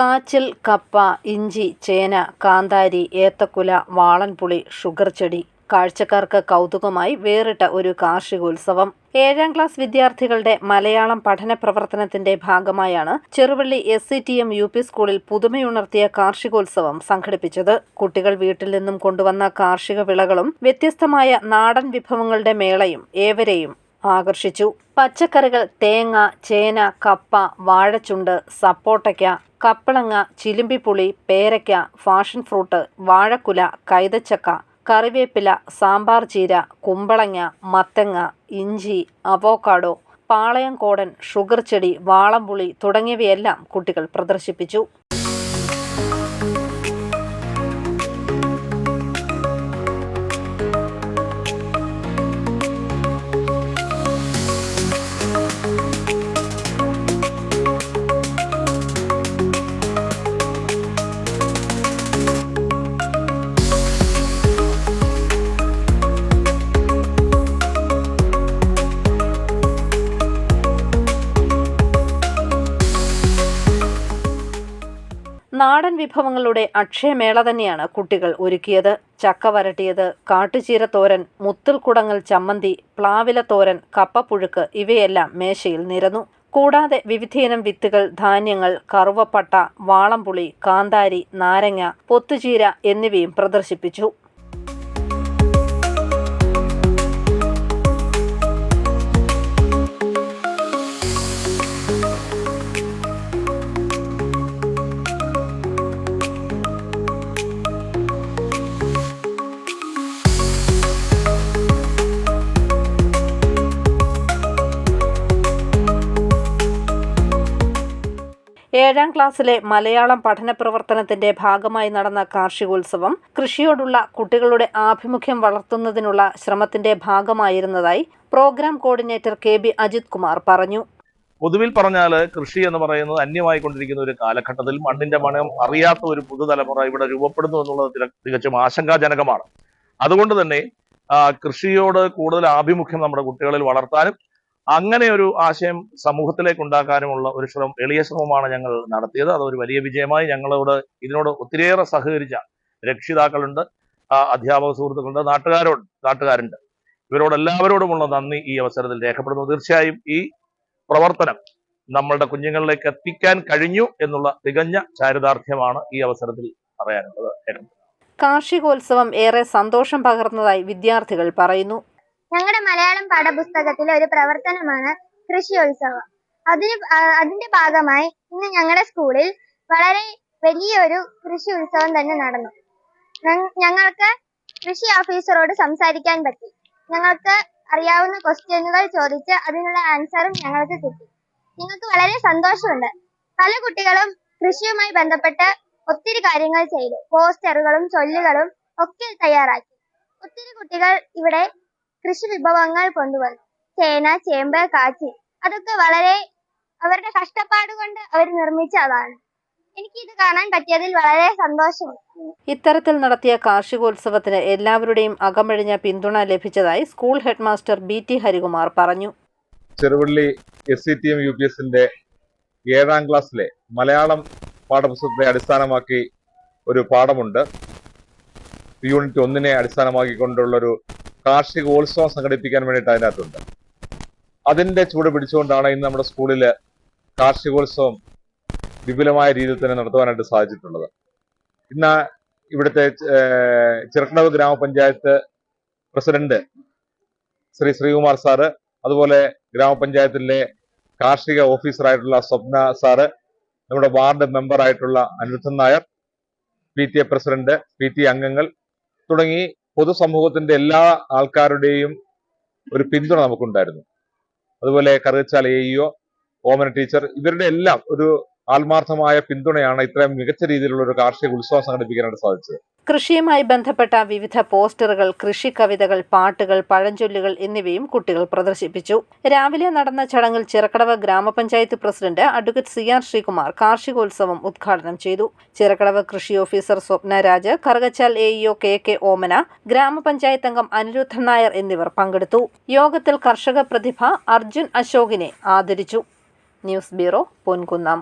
കാച്ചിൽ, കപ്പ, ഇഞ്ചി, ചേന, കാന്താരി, ഏത്തക്കുല, വാളൻപുളി, ഷുഗർ ചെടി. കാഴ്ചക്കാർക്ക് കൗതുകമായി വേറിട്ട ഒരു കാർഷികോത്സവം. 7ാം ക്ലാസ് വിദ്യാർത്ഥികളുടെ മലയാളം പഠന പ്രവർത്തനത്തിന്റെ ഭാഗമായാണ് ചെറുവള്ളി SCTM UP സ്കൂളിൽ പുതുമയുണർത്തിയ കാർഷികോത്സവം സംഘടിപ്പിച്ചത്. കുട്ടികൾ വീട്ടിൽ നിന്നും കൊണ്ടുവന്ന കാർഷിക വിളകളും വ്യത്യസ്തമായ നാടൻ വിഭവങ്ങളുടെ മേളയും ഏവരെയും ആകർഷിച്ചു. പച്ചക്കറികൾ തേങ്ങ, ചേന, കപ്പ, വാഴച്ചുണ്ട്, സപ്പോട്ടയ്ക്ക, കപ്പളങ്ങ, ചിലിമ്പിപ്പുളി, പേരയ്ക്ക, ഫാഷൻ ഫ്രൂട്ട്, വാഴക്കുല, കൈതച്ചക്ക, കറിവേപ്പില, സാമ്പാർ ചീര, കുമ്പളങ്ങ, മത്തങ്ങ, ഇഞ്ചി, അവോക്കാഡോ, പാളയംകോടൻ, ഷുഗർ ചെടി, വാളംപുളി തുടങ്ങിയവയെല്ലാം കുട്ടികൾ പ്രദർശിപ്പിച്ചു. നാടൻ വിഭവങ്ങളുടെ അക്ഷയമേള തന്നെയാണ് കുട്ടികൾ ഒരുക്കിയത്. ചക്ക വരട്ടിയത്, കാട്ടുചീര തോരൻ, മുത്തൽ കുടങ്ങൽ ചമ്മന്തി, പ്ലാവില തോരൻ, കപ്പപ്പുഴുക്ക് ഇവയെല്ലാം മേശയിൽ നിരന്നു. കൂടാതെ വിവിധയിനം വിത്തുകൾ, ധാന്യങ്ങൾ, കറുവപ്പട്ട, വാളംപുളി, കാന്താരി, നാരങ്ങ, പൊത്തുചീര എന്നിവയും പ്രദർശിപ്പിച്ചു. ഏഴാം ക്ലാസ്സിലെ മലയാളം പഠന പ്രവർത്തനത്തിന്റെ ഭാഗമായി നടന്ന കാർഷികോത്സവം കൃഷിയോടുള്ള കുട്ടികളുടെ ആഭിമുഖ്യം വളർത്തുന്നതിനുള്ള ശ്രമത്തിന്റെ ഭാഗമായിരുന്നതായി programme coordinator KB Ajith Kumar പറഞ്ഞു. പൊതുവിൽ പറഞ്ഞാൽ കൃഷി എന്ന് പറയുന്നത് അന്യമായിക്കൊണ്ടിരിക്കുന്ന ഒരു കാലഘട്ടത്തിൽ മണ്ണിന്റെ മണം അറിയാത്ത ഒരു പുതുതലമുറ ഇവിടെ രൂപപ്പെടുന്നു എന്നുള്ളത് തികച്ചും ആശങ്കാജനകമാണ്. അതുകൊണ്ട് തന്നെ കൃഷിയോട് കൂടുതൽ ആഭിമുഖ്യം നമ്മുടെ കുട്ടികളിൽ വളർത്താനും അങ്ങനെ ഒരു ആശയം സമൂഹത്തിലേക്ക് ഉണ്ടാക്കാനുമുള്ള ഒരു എളിയ ശ്രമമാണ് ഞങ്ങൾ നടത്തിയത്. അതൊരു വലിയ വിജയമായി. ഇതിനോട് ഒത്തിരിയേറെ സഹകരിച്ച രക്ഷിതാക്കളുണ്ട്, അധ്യാപക സുഹൃത്തുക്കളുണ്ട്, നാട്ടുകാരുണ്ട്. ഇവരോടെല്ലാവരോടുമുള്ള നന്ദി ഈ അവസരത്തിൽ രേഖപ്പെടുന്നു. തീർച്ചയായും ഈ പ്രവർത്തനം നമ്മളുടെ കുഞ്ഞുങ്ങളിലേക്ക് എത്തിക്കാൻ കഴിഞ്ഞു എന്നുള്ള തികഞ്ഞ ചാരിതാർത്ഥ്യമാണ് ഈ അവസരത്തിൽ പറയാനുള്ളത്. കാർഷികോത്സവം ഏറെ സന്തോഷം പകർന്നതായി വിദ്യാർത്ഥികൾ പറയുന്നു. ഞങ്ങളുടെ മലയാളം പാഠപുസ്തകത്തിലെ ഒരു പ്രവർത്തനമാണ് കൃഷിയോത്സവം. അതിന്റെ ഭാഗമായി ഇന്ന് ഞങ്ങളുടെ സ്കൂളിൽ വളരെ വലിയൊരു കൃഷി ഉത്സവം തന്നെ നടന്നു. ഞങ്ങൾക്ക് കൃഷി ഓഫീസറോട് സംസാരിക്കാൻ പറ്റി. ഞങ്ങൾക്ക് അറിയാവുന്ന ക്വസ്റ്റ്യനുകൾ ചോദിച്ച് അതിനുള്ള ആൻസറും ഞങ്ങൾക്ക് കിട്ടി. ഞങ്ങൾക്ക് വളരെ സന്തോഷമുണ്ട്. പല കുട്ടികളും കൃഷിയുമായി ബന്ധപ്പെട്ട് ഒത്തിരി കാര്യങ്ങൾ ചെയ്തു. പോസ്റ്ററുകളും ചൊല്ലുകളും ഒക്കെ തയ്യാറാക്കി. ഒത്തിരി കുട്ടികൾ ഇവിടെ കൃഷി വിഭവങ്ങൾ കൊണ്ടുവന്നു. ചേന, ചേമ്പ്, കാച്ചി അതൊക്കെ വളരെ അവരുടെ കഷ്ടപ്പാട് കൊണ്ട് അവർ നിർമ്മിച്ചതാണ്. എനിക്കിത് കാണാൻ പറ്റിയതിൽ വളരെ സന്തോഷമുണ്ട്. ഇത്തരത്തിൽ നടത്തിയ കാർഷികോത്സവത്തിന് എല്ലാവരുടെയും അകമഴിഞ്ഞ പിന്തുണ ലഭിച്ചതായി school head master BT Harikumar പറഞ്ഞു. ചെറുവള്ളി SCTM UPSന്റെ 7ാം ക്ലാസ്സിലെ മലയാളം പാഠപുസ്തകത്തെ അടിസ്ഥാനമാക്കി ഒരു പാഠമുണ്ട്. യൂണിറ്റ് 1 അടിസ്ഥാനമാക്കിക്കൊണ്ടുള്ളൊരു കാർഷികോത്സവം സംഘടിപ്പിക്കാൻ വേണ്ടിയിട്ട് അതിനകത്തുണ്ട്. അതിന്റെ ചൂട് പിടിച്ചുകൊണ്ടാണ് ഇന്ന് നമ്മുടെ സ്കൂളിൽ കാർഷികോത്സവം വിപുലമായ രീതിയിൽ തന്നെ നടത്തുവാനായിട്ട് സാധിച്ചിട്ടുള്ളത്. ഇന്ന് ഇവിടുത്തെ ചിറക്കടവ് ഗ്രാമപഞ്ചായത്ത് പ്രസിഡന്റ് ശ്രീകുമാർ സാറ്, അതുപോലെ ഗ്രാമപഞ്ചായത്തിലെ കാർഷിക ഓഫീസറായിട്ടുള്ള സ്വപ്ന സാറ്, നമ്മുടെ വാർഡ് മെമ്പറായിട്ടുള്ള Anirudhan Nair, PTA president, PTA അംഗങ്ങൾ തുടങ്ങി പൊതുസമൂഹത്തിന്റെ എല്ലാ ആൾക്കാരുടെയും ഒരു പിന്തുണ നമുക്കുണ്ടായിരുന്നു. അതുപോലെ കറുകച്ചാൽ AEO, ഓമന ടീച്ചർ, ഇവരുടെ എല്ലാം ഒരു ആത്മാർത്ഥമായ പിന്തുണയാണ് ഇത്രയും മികച്ച രീതിയിലുള്ള ഒരു കാർഷിക ഉത്സവം സംഘടിപ്പിക്കാനായിട്ട് സാധിച്ചത്. കൃഷിയുമായി ബന്ധപ്പെട്ട വിവിധ പോസ്റ്ററുകൾ, കൃഷി കവിതകൾ, പാട്ടുകൾ, പഴഞ്ചൊല്ലുകൾ എന്നിവയും കുട്ടികൾ പ്രദർശിപ്പിച്ചു. രാവിലെ നടന്ന ചടങ്ങിൽ ചിറക്കടവ് ഗ്രാമപഞ്ചായത്ത് പ്രസിഡന്റ് അഡ്വക്കേറ്റ് CR ശ്രീകുമാർ കാർഷികോത്സവം ഉദ്ഘാടനം ചെയ്തു. ചിറക്കടവ് കൃഷി ഓഫീസർ സ്വപ്ന രാജ്, കറുകച്ചാൽ AEO KK ഓമന, ഗ്രാമപഞ്ചായത്ത് അംഗം അനിരുദ്ധൻ നായർ എന്നിവർ പങ്കെടുത്തു. യോഗത്തിൽ കർഷക പ്രതിഭ അർജുൻ അശോകിനെ ആദരിച്ചു. News bureau, Ponkunnam.